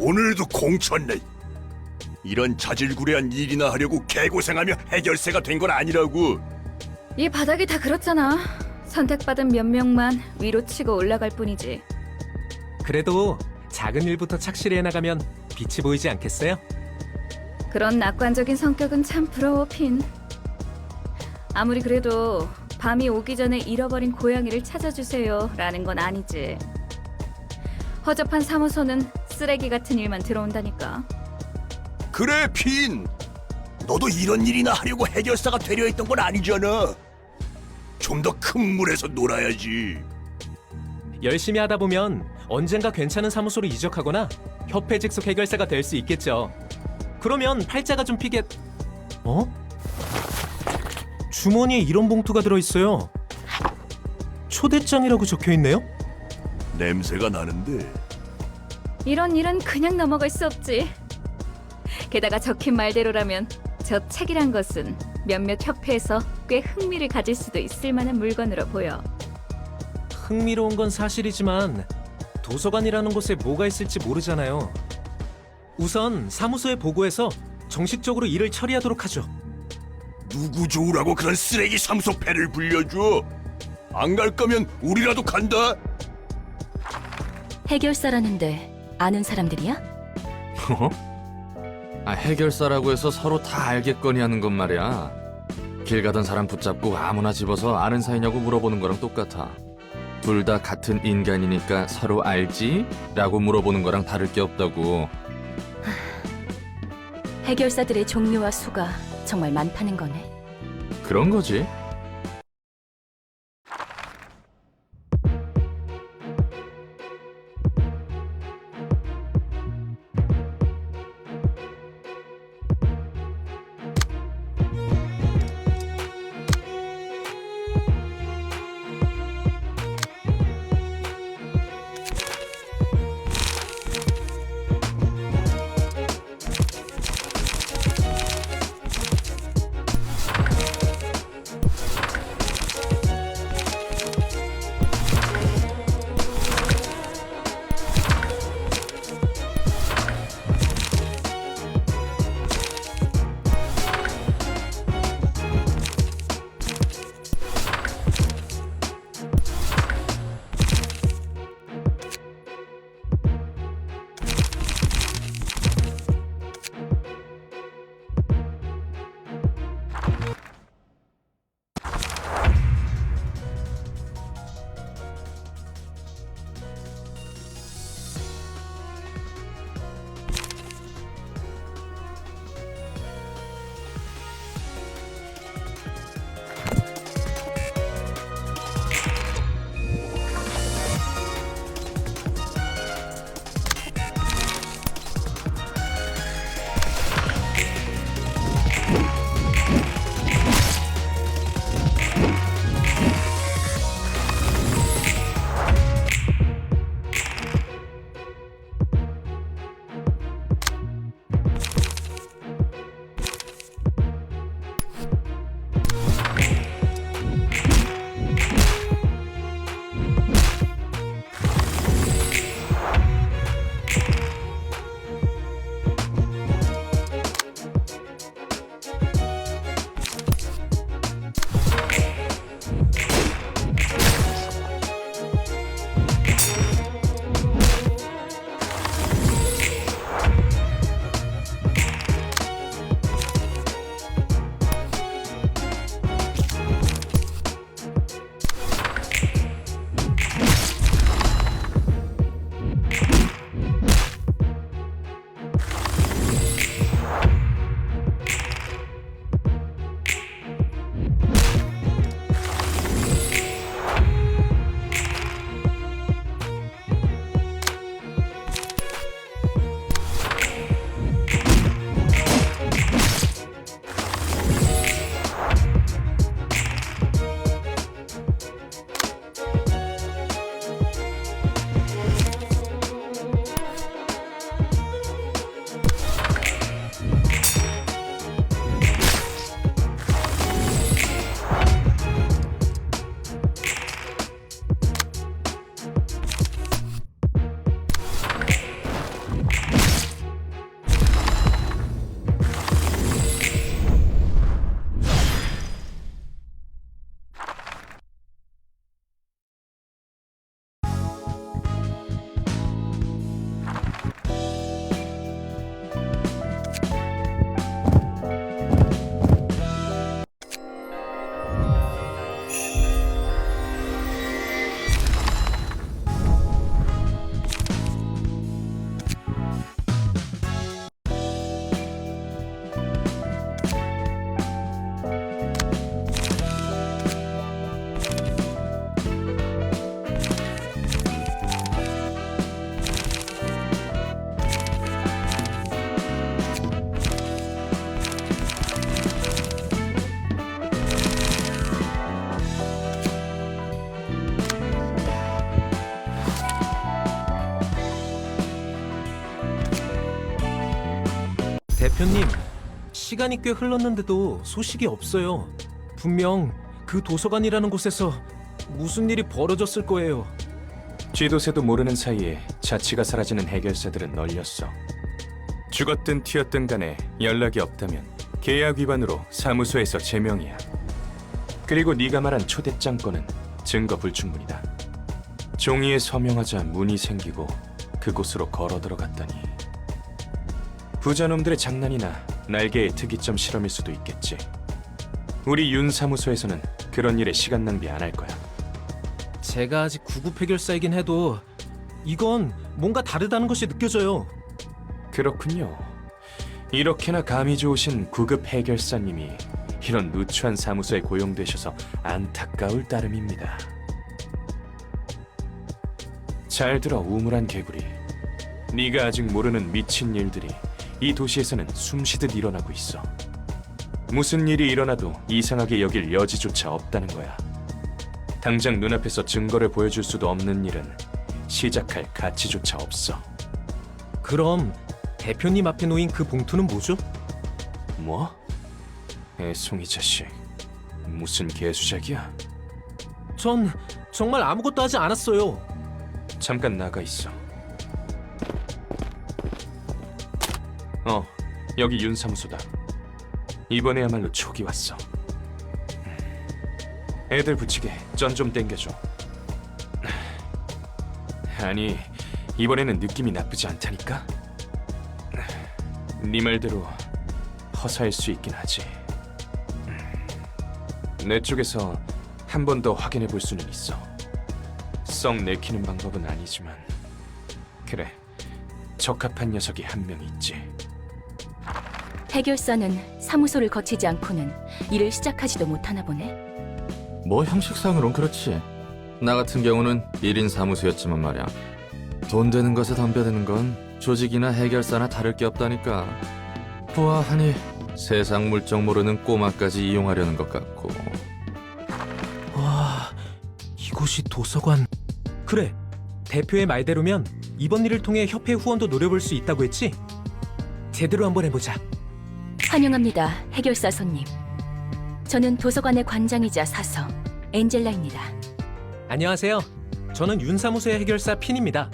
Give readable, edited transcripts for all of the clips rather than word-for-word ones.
오늘도 공쳤네. 이런 자질구레한 일이나 하려고 개고생하며 해결사가 된 건 아니라고. 이 바닥이 다 그렇잖아. 선택받은 몇 명만 위로 치고 올라갈 뿐이지. 그래도 작은 일부터 착실히 해나가면 빛이 보이지 않겠어요? 그런 낙관적인 성격은 참 부러워, 핀. 아무리 그래도 밤이 오기 전에 잃어버린 고양이를 찾아주세요 라는 건 아니지. 허접한 사무소는 쓰레기 같은 일만 들어온다니까. 그래, 핀. 너도 이런 일이나 하려고 해결사가 되려 했던 건 아니잖아. 좀 더 큰 물에서 놀아야지. 열심히 하다 보면 언젠가 괜찮은 사무소로 이적하거나 협회 직속 해결사가 될 수 있겠죠. 그러면 팔자가 좀 피겠... 어? 주머니에 이런 봉투가 들어있어요. 초대장이라고 적혀있네요? 냄새가 나는데. 이런 일은 그냥 넘어갈 수 없지. 게다가 적힌 말대로라면 저 책이란 것은 몇몇 협회에서 꽤 흥미를 가질 수도 있을 만한 물건으로 보여. 흥미로운 건 사실이지만 도서관이라는 곳에 뭐가 있을지 모르잖아요. 우선 사무소에 보고해서 정식적으로 일을 처리하도록 하죠. 누구 좋으라고 그런 쓰레기 사무소 패를 불려줘? 안 갈 거면 우리라도 간다. 해결사라는데 아는 사람들이야? 어? 해결사라고 해서 서로 다 알겠거니 하는 건 말이야. 길 가던 사람 붙잡고 아무나 집어서 아는 사이냐고 물어보는 거랑 똑같아. 둘 다 같은 인간이니까 서로 알지? 라고 물어보는 거랑 다를 게 없다고. 해결사들의 종류와 수가 정말 많다는 거네. 그런 거지. 대표님, 시간이 꽤 흘렀는데도 소식이 없어요. 분명 그 도서관이라는 곳에서 무슨 일이 벌어졌을 거예요. 쥐도새도 모르는 사이에 자취가 사라지는 해결사들은 널렸어. 죽었든 튀었든 간에 연락이 없다면 계약 위반으로 사무소에서 제명이야. 그리고 네가 말한 초대장 건은 증거 불충분이다. 종이에 서명하자 문이 생기고 그곳으로 걸어 들어갔다니. 부자놈들의 장난이나 날개의 특이점 실험일 수도 있겠지. 우리 윤 사무소에서는 그런 일에 시간 낭비 안 할 거야. 제가 아직 구급 해결사이긴 해도 이건 뭔가 다르다는 것이 느껴져요. 그렇군요. 이렇게나 감이 좋으신 구급 해결사님이 이런 누추한 사무소에 고용되셔서 안타까울 따름입니다. 잘 들어, 우물한 개구리. 네가 아직 모르는 미친 일들이 이 도시에서는 숨쉬듯 일어나고 있어. 무슨 일이 일어나도 이상하게 여길 여지조차 없다는 거야. 당장 눈앞에서 증거를 보여줄 수도 없는 일은 시작할 가치조차 없어. 그럼 대표님 앞에 놓인 그 봉투는 뭐죠? 뭐? 애송이 자식, 무슨 개수작이야? 전 정말 아무것도 하지 않았어요. 잠깐 나가 있어. 여기 윤 사무소다. 이번에야말로 촉이 왔어. 애들 붙이게 전 좀 땡겨줘. 아니, 이번에는 느낌이 나쁘지 않다니까? 네 말대로 허사일 수 있긴 하지. 내 쪽에서 한 번 더 확인해 볼 수는 있어. 썩 내키는 방법은 아니지만. 그래, 적합한 녀석이 한 명 있지. 해결사는 사무소를 거치지 않고는 일을 시작하지도 못하나 보네. 뭐 형식상으론 그렇지. 나 같은 경우는 1인 사무소였지만 말이야. 돈 되는 것에 덤벼드는 건 조직이나 해결사나 다를 게 없다니까. 보아하니 세상 물정 모르는 꼬마까지 이용하려는 것 같고. 와, 이곳이 도서관. 그래, 대표의 말대로면 이번 일을 통해 협회 후원도 노려볼 수 있다고 했지? 제대로 한번 해보자. 환영합니다, 해결사 손님. 저는 도서관의 관장이자 사서 엔젤라입니다. 안녕하세요. 저는 윤사무소의 해결사 핀입니다.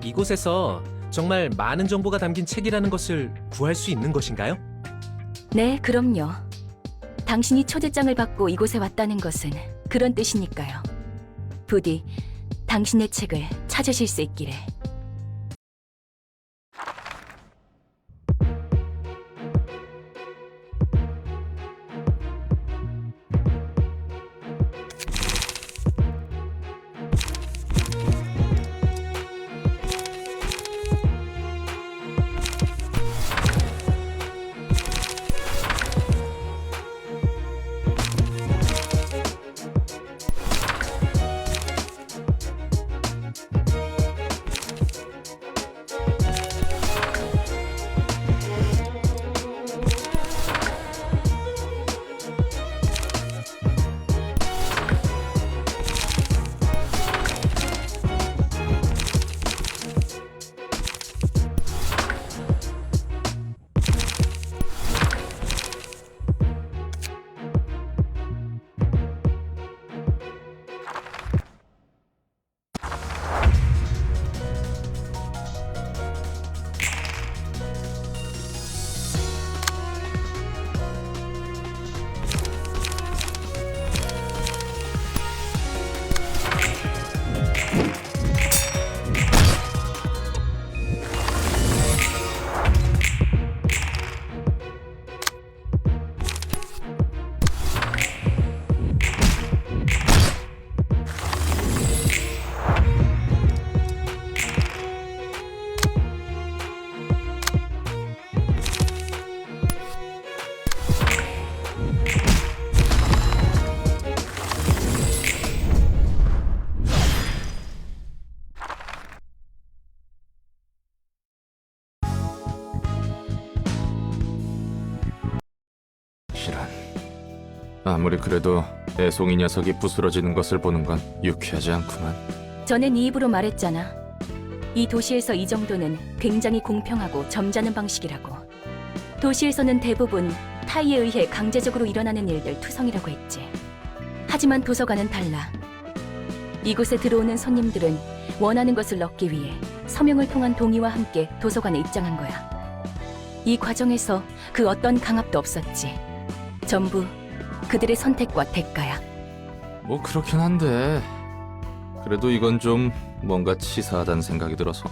이곳에서 정말 많은 정보가 담긴 책이라는 것을 구할 수 있는 것인가요? 네, 그럼요. 당신이 초대장을 받고 이곳에 왔다는 것은 그런 뜻이니까요. 부디 당신의 책을 찾으실 수 있기를. 아무리 그래도 애송이 녀석이 부스러지는 것을 보는 건 유쾌하지 않구만. 전에 네 입으로 말했잖아. 이 도시에서 이 정도는 굉장히 공평하고 점잖은 방식이라고. 도시에서는 대부분 타이에 의해 강제적으로 일어나는 일들 투성이라고 했지. 하지만 도서관은 달라. 이곳에 들어오는 손님들은 원하는 것을 얻기 위해 서명을 통한 동의와 함께 도서관에 입장한 거야. 이 과정에서 그 어떤 강압도 없었지. 전부 그들의 선택과 대가야. 뭐 그렇긴 한데 그래도 이건 좀 뭔가 치사하다는 생각이 들어서.